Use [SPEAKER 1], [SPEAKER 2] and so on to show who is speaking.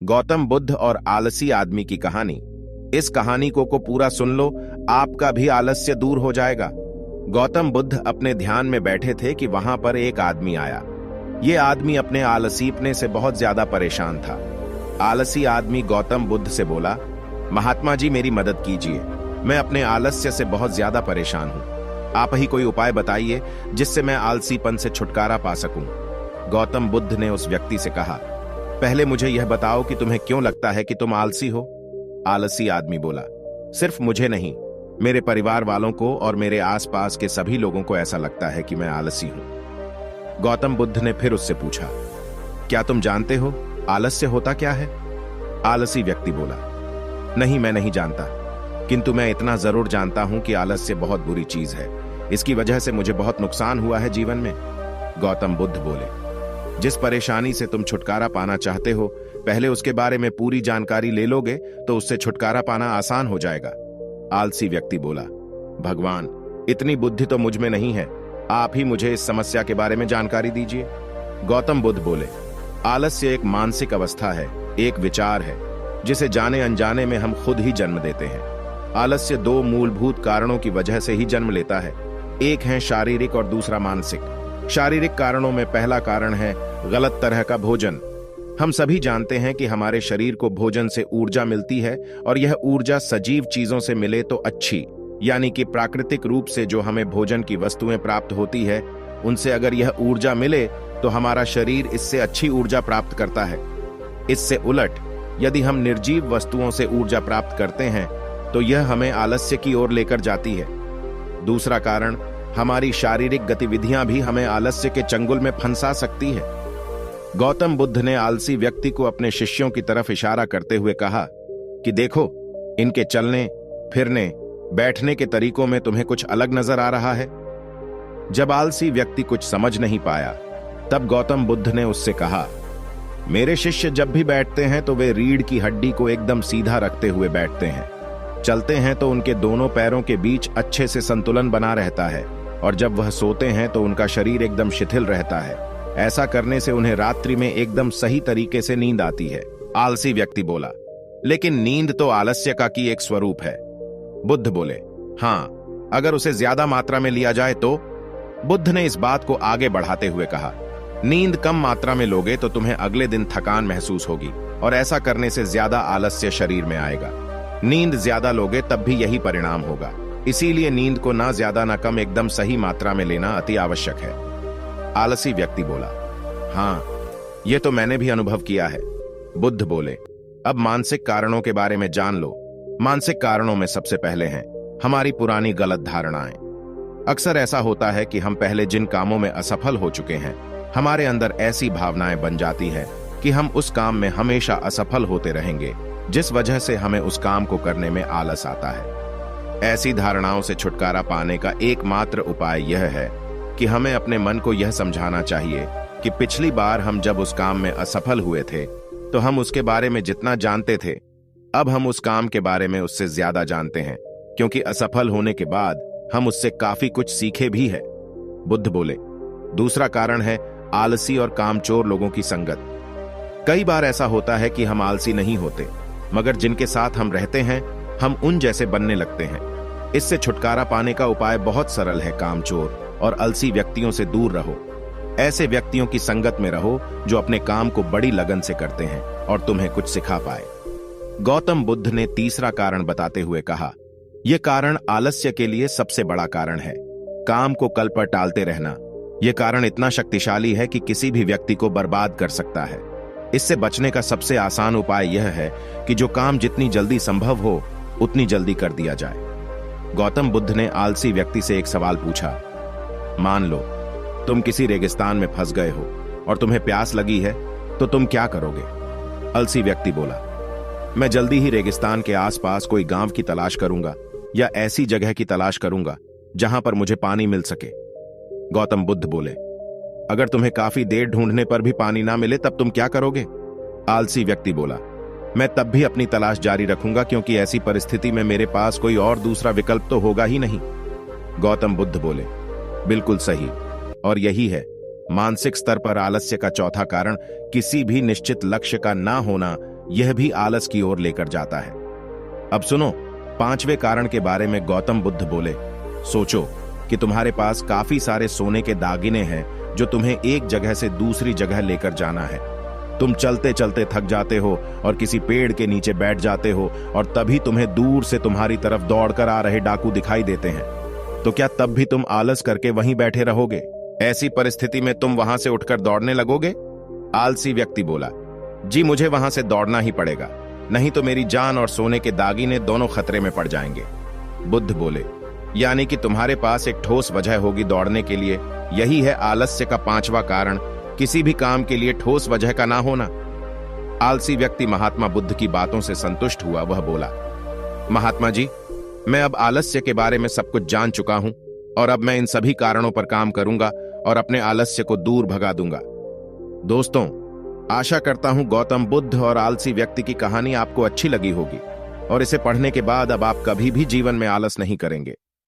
[SPEAKER 1] गौतम बुद्ध और आलसी आदमी की कहानी। इस कहानी को पूरा सुन लो, आपका भी आलस्य दूर हो जाएगा। गौतम बुद्ध अपने ध्यान में बैठे थे कि वहां पर एक आदमी आया। ये आदमी अपने आलसीपने से बहुत ज्यादा परेशान था। आलसी आदमी गौतम बुद्ध से बोला, महात्मा जी मेरी मदद कीजिए, मैं अपने आलस्य से बहुत ज्यादा परेशान हूं। आप ही कोई उपाय बताइए जिससे मैं आलसीपन से छुटकारा पा सकूं। गौतम बुद्ध ने उस व्यक्ति से कहा, पहले मुझे यह बताओ कि तुम्हें क्यों लगता है कि तुम आलसी हो। आलसी आदमी बोला, सिर्फ मुझे नहीं, मेरे परिवार वालों को और मेरे आसपास के सभी लोगों को ऐसा लगता है कि मैं आलसी हूं। गौतम बुद्ध ने फिर उससे पूछा, क्या तुम जानते हो आलस्य होता क्या है? आलसी व्यक्ति बोला, नहीं मैं नहीं जानता, किंतु मैं इतना जरूर जानता हूं कि आलस्य बहुत बुरी चीज है। इसकी वजह से मुझे बहुत नुकसान हुआ है जीवन में। गौतम बुद्ध बोले, जिस परेशानी से तुम छुटकारा पाना चाहते हो, पहले उसके बारे में पूरी जानकारी ले लोगे तो उससे छुटकारा पाना आसान हो जाएगा। आलसी व्यक्ति बोला, भगवान इतनी बुद्धि तो मुझ में नहीं है, आप ही मुझे इस समस्या के बारे में जानकारी दीजिए। गौतम बुद्ध बोले, आलस्य एक मानसिक अवस्था है, एक विचार है जिसे जाने अनजाने में हम खुद ही जन्म देते हैं। आलस्य दो मूलभूत कारणों की वजह से ही जन्म लेता है, एक है शारीरिक और दूसरा मानसिक। शारीरिक कारणों में पहला कारण है गलत तरह का भोजन। हम सभी जानते हैं कि हमारे शरीर को भोजन से ऊर्जा मिलती है और यह ऊर्जा सजीव चीजों से मिले तो अच्छी, यानी कि प्राकृतिक रूप से जो हमें भोजन की वस्तुएं प्राप्त होती है, उनसे अगर यह ऊर्जा मिले तो हमारा शरीर इससे अच्छी ऊर्जा प्राप्त करता है। इससे उलट यदि हम निर्जीव वस्तुओं से ऊर्जा प्राप्त करते हैं तो यह हमें आलस्य की ओर लेकर जाती है। दूसरा कारण, हमारी शारीरिक गतिविधियां भी हमें आलस्य के चंगुल में फंसा सकती है। गौतम बुद्ध ने आलसी व्यक्ति को अपने शिष्यों की तरफ इशारा करते हुए कहा कि देखो, इनके चलने फिरने बैठने के तरीकों में तुम्हें कुछ अलग नजर आ रहा है। जब आलसी व्यक्ति कुछ समझ नहीं पाया तब गौतम बुद्ध ने उससे कहा, मेरे शिष्य जब भी बैठते हैं तो वे रीढ़ की हड्डी को एकदम सीधा रखते हुए बैठते हैं। चलते हैं तो उनके दोनों पैरों के बीच अच्छे से संतुलन बना रहता है, और जब वह सोते हैं तो उनका शरीर एकदम शिथिल रहता है। ऐसा करने से उन्हें रात्रि में एकदम सही तरीके से नींद आती है। आलसी व्यक्ति बोला, लेकिन नींद तो आलस्य का की एक स्वरूप है। बुद्ध बोले, हाँ, अगर उसे ज्यादा मात्रा में लिया जाए तो। बुद्ध ने इस बात को आगे बढ़ाते हुए कहा, नींद कम मात्रा में लोगे तो तुम्हें अगले दिन थकान महसूस होगी और ऐसा करने से ज्यादा आलस्य शरीर में आएगा। नींद ज्यादा लोगे तब भी यही परिणाम होगा। इसीलिए नींद को ना ज्यादा ना कम, एकदम सही मात्रा में लेना अति आवश्यक है। आलसी व्यक्ति बोला, हाँ, यह तो मैंने भी अनुभव किया है। बुद्ध बोले, अब मानसिक कारणों के बारे में जान लो। मानसिक कारणों में सबसे पहले हैं हमारी पुरानी गलत धारणाएं। अक्सर ऐसा होता है कि हम पहले जिन कामों में असफल हो चुके हैं, हमारे अंदर ऐसी भावनाएं बन जाती है कि हम उस काम में हमेशा असफल होते रहेंगे, जिस वजह से हमें उस काम को करने में आलस आता है। ऐसी धारणाओं से छुटकारा पाने का एकमात्र उपाय यह है कि हमें अपने मन को यह समझाना चाहिए कि पिछली बार हम जब उस काम में असफल हुए थे तो हम उसके बारे में जितना जानते थे, अब हम उस काम के बारे में उससे ज्यादा जानते हैं, क्योंकि असफल होने के बाद हम उससे काफी कुछ सीखे भी है। बुद्ध बोले, दूसरा कारण है आलसी और कामचोर लोगों की संगत। कई बार ऐसा होता है कि हम आलसी नहीं होते, मगर जिनके साथ हम रहते हैं हम उन जैसे बनने लगते हैं। इससे छुटकारा पाने का उपाय बहुत सरल है। कामचोर और आलसी व्यक्तियों से दूर रहो। ऐसे व्यक्तियों की संगत में रहो जो अपने काम को बड़ी लगन से करते हैं और तुम्हें कुछ सिखा पाए। गौतम बुद्ध ने तीसरा कारण बताते हुए कहा, यह कारण आलस्य के लिए सबसे बड़ा कारण है, काम को कल पर टालते रहना। यह कारण इतना शक्तिशाली है कि किसी भी व्यक्ति को बर्बाद कर सकता है। इससे बचने का सबसे आसान उपाय यह है कि जो काम जितनी जल्दी संभव हो उतनी जल्दी कर दिया जाए। गौतम बुद्ध ने आलसी व्यक्ति से एक सवाल पूछा, मान लो तुम किसी रेगिस्तान में फंस गए हो और तुम्हें प्यास लगी है, तो तुम क्या करोगे? आलसी व्यक्ति बोला, मैं जल्दी ही रेगिस्तान के आसपास कोई गांव की तलाश करूंगा या ऐसी जगह की तलाश करूंगा जहां पर मुझे पानी मिल सके। गौतम बुद्ध बोले, अगर तुम्हें काफी देर ढूंढने पर भी पानी ना मिले तब तुम क्या करोगे? आलसी व्यक्ति बोला, मैं तब भी अपनी तलाश जारी रखूंगा, क्योंकि ऐसी परिस्थिति में मेरे पास कोई और दूसरा विकल्प तो होगा ही नहीं। गौतम बुद्ध बोले, बिल्कुल सही, और यही है मानसिक स्तर पर आलस्य का चौथा कारण, किसी भी निश्चित लक्ष्य का ना होना यह भी आलस की ओर लेकर जाता है। अब सुनो, 5वें कारण के बारे में गौतम बुद्ध बोले, सोचो कि तुम्हारे पास काफी सारे सोने के दागिने हैं जो तुम्हें एक जगह से दूसरी जगह लेकर जाना है। तुम चलते चलते थक जाते हो और किसी पेड़ के नीचे बैठ जाते हो और तभी तुम्हें दूर से तुम्हारी तरफ दौड़कर आ रहे डाकू दिखाई देते हैं। तो क्या तब भी तुम आलस करके वहीं बैठे रहोगे? ऐसी परिस्थिति में तुम वहां से उठकर दौड़ने लगोगे? आलसी व्यक्ति बोला, जी मुझे वहां से दौड़ना ही पड़ेगा, नहीं तो मेरी जान और सोने के दागिने दोनों खतरे में पड़ जाएंगे। बुद्ध बोले, यानी कि तुम्हारे पास एक ठोस वजह होगी दौड़ने के लिए। यही है आलस्य का 5वां कारण, किसी भी काम के लिए ठोस वजह का ना होना। आलसी व्यक्ति महात्मा बुद्ध की बातों से संतुष्ट हुआ। वह बोला, महात्मा जी, मैं अब आलस्य के बारे में सब कुछ जान चुका हूं और अब मैं इन सभी कारणों पर काम करूंगा और अपने आलस्य को दूर भगा दूंगा। दोस्तों, आशा करता हूं गौतम बुद्ध और आलसी व्यक्ति की कहानी आपको अच्छी लगी होगी और इसे पढ़ने के बाद अब आप कभी भी जीवन में आलस नहीं करेंगे।